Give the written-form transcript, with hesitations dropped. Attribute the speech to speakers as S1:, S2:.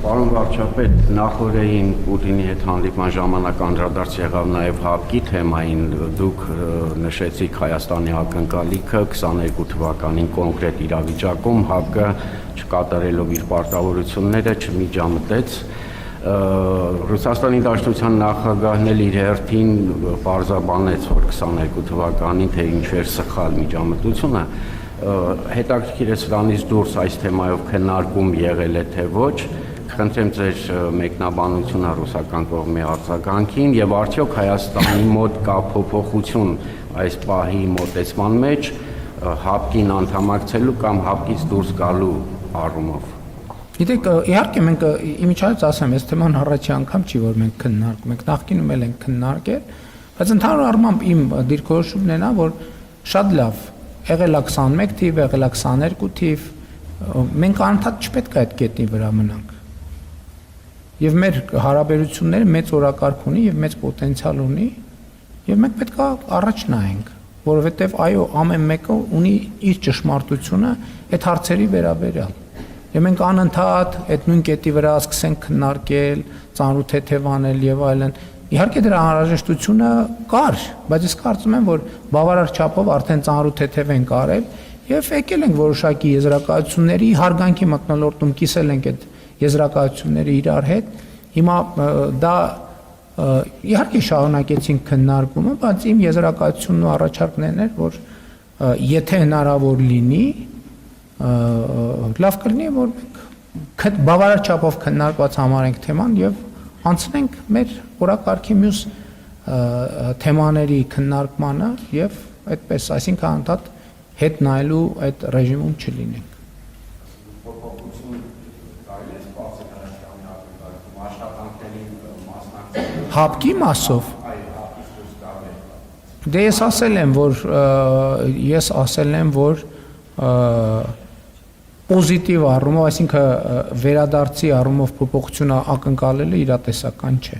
S1: Պարոն վարչապետ, նախորդին Պուտինի հետ հանդիպման ժամանակ անդրադարձ եղավ նաև ՀԱՊԿ-ի թեմային, դուք նշեցիք Հայաստանի ակնկալիքը 22 թվականին կոնկրետ իրավիճակում ՀԱՊԿ-ը չկատարելով իր պարտավորությունները չմիջամտեց։ Ռուսաստանի Դաշնության նախագահն էլ իր հերթին պարզաբանեց, որ 22 թվականին թե ինչ էր սխալ միջամտությունը, հետաքրքիր է սրանից դուրս այս թեմայով քննարկում եղել է թե ոչ, խնդրեմ ձեր մեկնաբանությունը ռուսական կողմի արձագանքին եւ արդյոք Հայաստանի մոտ կա փոփոխություն այս պահի մոտեցման մեջ ՀԱՊԿ-ին անդամակցելու կամ ՀԱՊԿ-ից դուրս գալու առումով։
S2: Գիտեք, իհարկե մենք իմիջիայլոց ասեմ, այս թեման առաջի անգամ չի, որ մենք քննարկում ենք, նախկինում էլ ենք քննարկել, բայց ընդհանուր առմամբ իմ դիրքորոշումն է նա, որ շատ լավ եղել է 21 թիվ, եղել է 22 թիվ, մենք անընդհատ չպետք է այդ կետնի վրա մնանք։ Եվ մեր հարաբերությունները մեծ օրակարգ ունի եւ մեծ պոտենցիալ ունի, եւ մենք պետք է առաջ նայենք, որովհետեւ այո, ամեն մեկը ունի իր ճշմարտությունը այդ հարցերի վերաբերյալ։ Եվ մենք անընդհատ այդ նույն կետի վրա սկսենք քննարկել, ծանրութեթև անել եւ այլն։ Իհարկե դրա անհրաժեշտությունը կար, բայց ես կարծում եմ, որ բավարար չափով արդեն ծանրութեթև ենք արել եւ եկել ենք որոշակի եզրակացությունների հարգանքի մթնոլորտում կիսել ենք այդ եզրակացությունները իրար հետ։ Հիմա դա իհարկե շարունակեցինք քննարկումը, բայց իմ եզրակացությունն ու առաջարկներն էր, որ եթե հնարավոր լինի, լավ կլինի, որ մենք բավարար չափով քննարկված համարենք թեման եւ անցնենք մեր օրակարգի մյուս թեմաների քննարկմանը եւ այդպես, այսինքն անդադ հետ նայելու այդ ռեժիմում չլինենք։ ՀԱՊԿ-ի մասով դե ես ասել եմ, որ պոզիտիվ առումով, այսինքն վերադարձի առումով փոփոխությունը ակնկալելը իրատեսական չէ։